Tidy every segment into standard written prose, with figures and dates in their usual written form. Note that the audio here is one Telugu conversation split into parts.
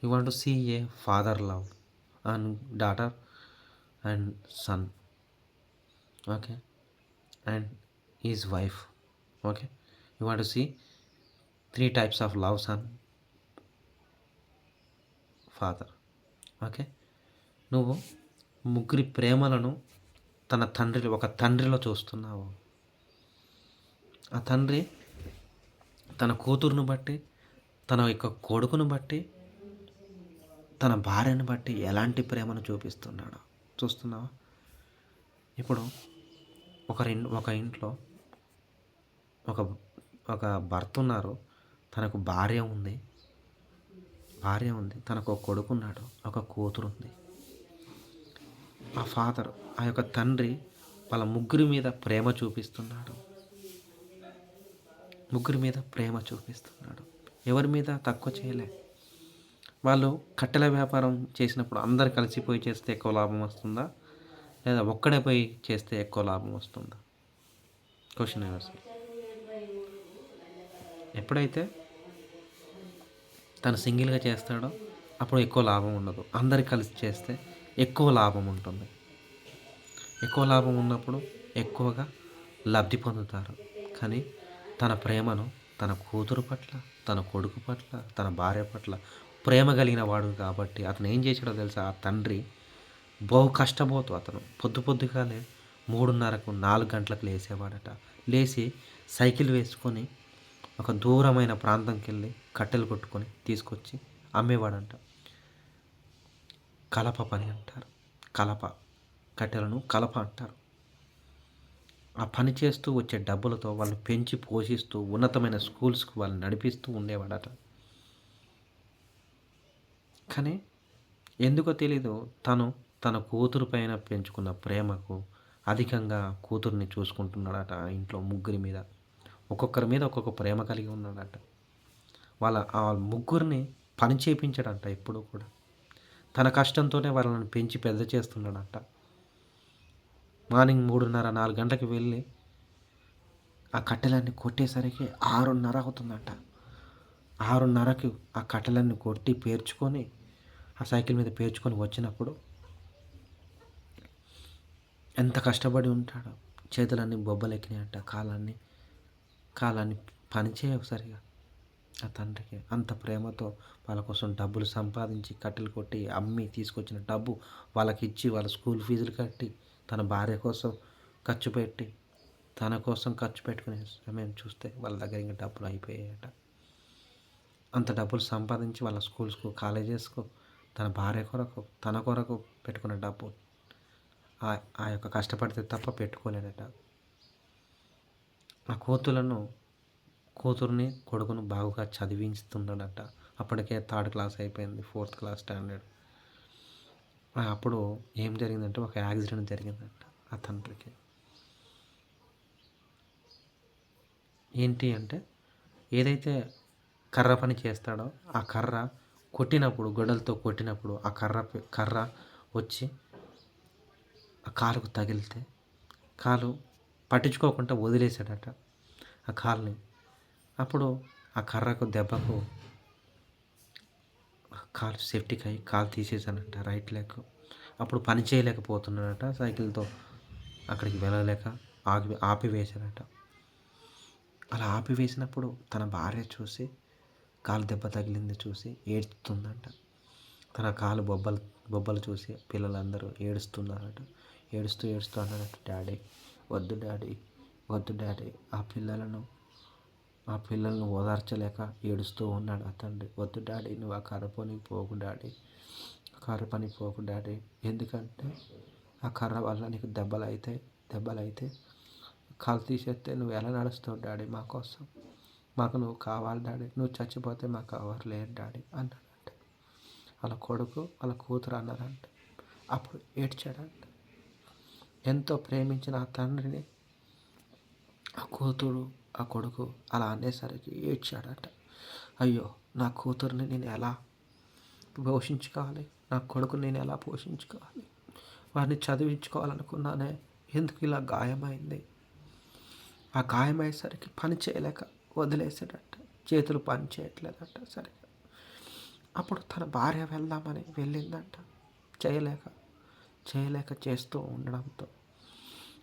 You want to see a father love and daughter and son. Okay. And is wife. Okay. You want to see 3 types of love son father. Okay. నువ్వు ముగ్గురి ప్రేమలను ఒక తండ్రిలో చూస్తున్నావు. ఆ తండ్రి తన కూతురును బట్టి, తన యొక్క కొడుకును బట్టి, తన భార్యను బట్టి ఎలాంటి ప్రేమను చూపిస్తున్నాడో చూస్తున్నావా? ఇప్పుడు ఒక ఇంట్లో ఒక ఒక భర్త ఉన్నారు, తనకు భార్య ఉంది, తనకు ఒక కొడుకున్నాడు, ఒక కూతురు ఉంది. ఆ ఫాదర్, ఆ యొక్క తండ్రి వాళ్ళ ముగ్గురి మీద ప్రేమ చూపిస్తున్నాడు. ఎవరి మీద తక్కువ చేయలే. వాళ్ళు కట్టెల వ్యాపారం చేసినప్పుడు అందరు కలిసిపోయి చేస్తే ఎక్కువ లాభం వస్తుందా, లేదా ఒక్కడే పోయి చేస్తే ఎక్కువ లాభం వస్తుందా? Question answer. ఎప్పుడైతే తను సింగిల్గా చేస్తాడో అప్పుడు ఎక్కువ లాభం ఉండదు. అందరు కలిసి చేస్తే ఎక్కువ లాభం ఉంటుంది. ఎక్కువ లాభం ఉన్నప్పుడు ఎక్కువగా లబ్ధి పొందుతారు. కానీ తన ప్రేమను తన కూతురు పట్ల, తన కొడుకు పట్ల, తన భార్య పట్ల ప్రేమ కలిగిన వాడు కాబట్టి అతను ఏం చేశాడో తెలుసా? ఆ తండ్రి బహు కష్టపోతూ అతను పొద్దుగాలే 3:30కు 4 గంటలకు లేసేవాడట. లేచి సైకిల్ వేసుకొని ఒక దూరమైన ప్రాంతంకి వెళ్ళి కట్టెలు కొట్టుకొని తీసుకొచ్చి అమ్మేవాడంట. కలప పని అంటారు. కట్టెలను కలప అంటారు. ఆ పని చేస్తూ వచ్చే డబ్బులతో వాళ్ళు పెంచి పోషిస్తూ ఉన్నతమైన స్కూల్స్కి వాళ్ళు నడిపిస్తూ ఉండేవాడట. కానీ ఎందుకో తెలీదు, తన కూతురు పైన పెంచుకున్న ప్రేమకు అధికంగా కూతుర్ని చూసుకుంటున్నాడట. ఆ ఇంట్లో ముగ్గురి మీద ఒక్కొక్కరి మీద ఒక్కొక్క ప్రేమ కలిగి ఉన్నాడట. ఆ ముగ్గురిని పని చేయించాడంట. ఎప్పుడు కూడా తన కష్టంతోనే వాళ్ళని పెంచి పెద్ద చేస్తున్నాడంట. మార్నింగ్ 3:30, 4 గంటలకు వెళ్ళి ఆ కట్టెలన్నీ కొట్టేసరికి 6:30 అవుతుందంట. 6:30కి ఆ కట్టెలన్నీ కొట్టి పేర్చుకొని ఆ సైకిల్ మీద పేర్చుకొని వచ్చినప్పుడు ఎంత కష్టపడి ఉంటాడో. చేతులన్నీ బొబ్బలెక్కినాయంట, కాళ్ళన్నీ పనిచేయవు సరిగా. ఆ తండ్రికి అంత ప్రేమతో వాళ్ళ కోసం డబ్బులు సంపాదించి కట్టెలు కొట్టి అమ్మి తీసుకొచ్చిన డబ్బు వాళ్ళకి ఇచ్చి వాళ్ళ స్కూల్ ఫీజులు కట్టి తన భార్య కోసం ఖర్చు పెట్టి తన కోసం ఖర్చు పెట్టుకునే సమయం చూస్తే వాళ్ళ దగ్గర ఇంకా డబ్బులు అయిపోయాయట. అంత డబ్బులు సంపాదించి వాళ్ళ స్కూల్స్కు, కాలేజెస్కు, తన భార్య కొరకు, తన కొరకు పెట్టుకున్న డబ్బు ఆ యొక్క కష్టపడితే తప్ప పెట్టుకోలేడట. ఆ కూతుర్ని కొడుకును బాగా చదివిస్తున్నాడట. అప్పటికే 3rd క్లాస్ అయిపోయింది, 4th క్లాస్ స్టాండర్డ్. అప్పుడు ఏం జరిగిందంటే ఒక యాక్సిడెంట్ జరిగిందంట ఆ తండ్రికి. ఏంటి అంటే ఏదైతే కర్ర పని చేస్తాడో ఆ కర్ర కొట్టినప్పుడు, గొడ్డలతో కొట్టినప్పుడు ఆ కర్ర వచ్చి ఆ కాలుకు తగిలితే కాలు పట్టించుకోకుండా వదిలేశాడట ఆ కాలుని. అప్పుడు ఆ కర్రకు దెబ్బకు కాలు సెప్టిక్ అయ్యి కాలు తీసేసానంట, రైట్ లెగ్. అప్పుడు పని చేయలేకపోతున్నాడట. సైకిల్తో అక్కడికి వెళ్ళలేక ఆపివేశాడట. అలా ఆపివేసినప్పుడు తన భార్య చూసి, కాలు దెబ్బ తగిలింది చూసి ఏడుస్తుందంట. తన కాలు బొబ్బలు చూసి పిల్లలందరూ ఏడుస్తున్నారట. ఏడుస్తూ అన్నాడట, డాడీ వద్దు డాడీ, వద్దు డాడీ. ఆ పిల్లలను ఓదార్చలేక ఏడుస్తూ ఉన్నాడు ఆ తండ్రి. వద్దు డాడీ, నువ్వు ఆ కర్ర పనికి పోకు డాడీ. ఎందుకంటే ఆ కర్ర వల్ల నీకు దెబ్బలైతే కాలు తీసేస్తే నువ్వు ఎలా నడుస్తావు డాడీ మా కోసం? మాకు నువ్వు కావాలి డాడీ, నువ్వు చచ్చిపోతే మాకు ఎవరు లేరు డాడీ అన్నాడంట. వాళ్ళ కూతురు అన్నారంట. అప్పుడు ఏడ్చాడంట. ఎంతో ప్రేమించిన ఆ తండ్రిని ఆ కొడుకు అలా అనేసరికి ఏడ్చాడట. అయ్యో, నా కూతుర్ని నేను ఎలా పోషించుకోవాలి, నా కొడుకుని నేను ఎలా పోషించుకోవాలి, వారిని చదివించుకోవాలనుకున్నానే, ఎందుకు ఇలా గాయమైంది? ఆ గాయమయ్యేసరికి పని చేయలేక వదిలేసాడట. చేతులు పని చేయట్లేదట సరిగ్గా. అప్పుడు తన భార్య వెళ్దామని వెళ్ళిందంట. చేయలేక, చేయలేక చేస్తూ ఉండడంతో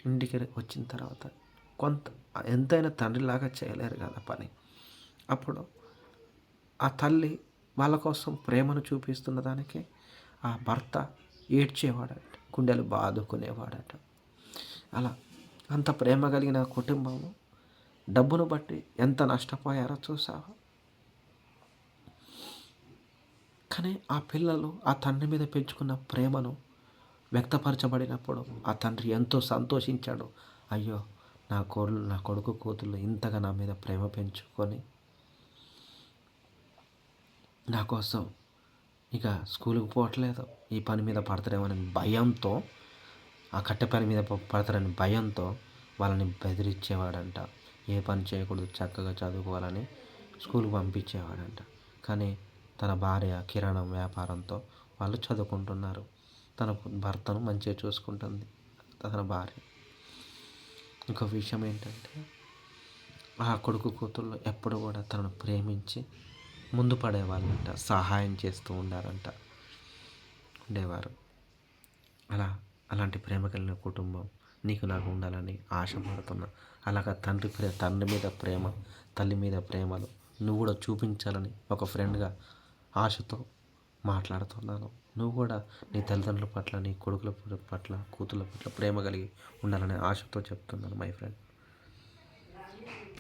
ఇంటికి వచ్చిన తర్వాత కొంత ఎంతైనా తండ్రిలాగా చేయలేరు కదా పని. అప్పుడు ఆ తల్లి వాళ్ళ కోసం ప్రేమను చూపిస్తున్న దానికి ఆ భర్త ఏడ్చేవాడట. గుండెలు బాదుకునేవాడట. అలా అంత ప్రేమ కలిగిన కుటుంబము డబ్బును బట్టి ఎంత నష్టపోయారో చూసావా? కానీ ఆ పిల్లలు ఆ తండ్రి మీద పెంచుకున్న ప్రేమను వ్యక్తపరచబడినప్పుడు ఆ తండ్రి ఎంతో సంతోషించాడు. అయ్యో! నా కొడుకు కూతుళ్ళు ఇంతగా నా మీద ప్రేమ పెంచుకొని నా కోసం ఇక స్కూలుకి పోవట్లేదు, ఈ పని మీద పడతారేమోనని భయంతో, ఆ కట్టె పని మీద పడతారని భయంతో వాళ్ళని బెదిరించేవాడంట. ఏ పని చేయకూడదు, చక్కగా చదువుకోవాలని స్కూల్కి పంపించేవాడంట. కానీ తన భార్య కిరాణం వ్యాపారంతో వాళ్ళు చదువుకుంటున్నారు. తన భర్తను మంచిగా చూసుకుంటుంది తన భార్య. ఇంకో విషయం ఏంటంటే, ఆ కొడుకు కూతుళ్ళు ఎప్పుడు కూడా తనను ప్రేమించి ముందు పడేవాళ్ళంట, సహాయం చేస్తూ ఉండేవారు. అలాంటి ప్రేమ కలిగిన కుటుంబం నీకు నాకు ఉండాలని ఆశపడుతున్నా. అలాగా తండ్రి మీద ప్రేమ, తల్లి మీద ప్రేమలు నువ్వు కూడా చూపించాలని ఒక ఫ్రెండ్గా ఆశతో మాట్లాడుతున్నాను. నువ్వు కూడా నీ తల్లిదండ్రుల పట్ల, నీ కొడుకుల పట్ల, కూతుళ్ళ పట్ల ప్రేమ కలిగి ఉండాలనే ఆశతో చెప్తున్నాను మై ఫ్రెండ్.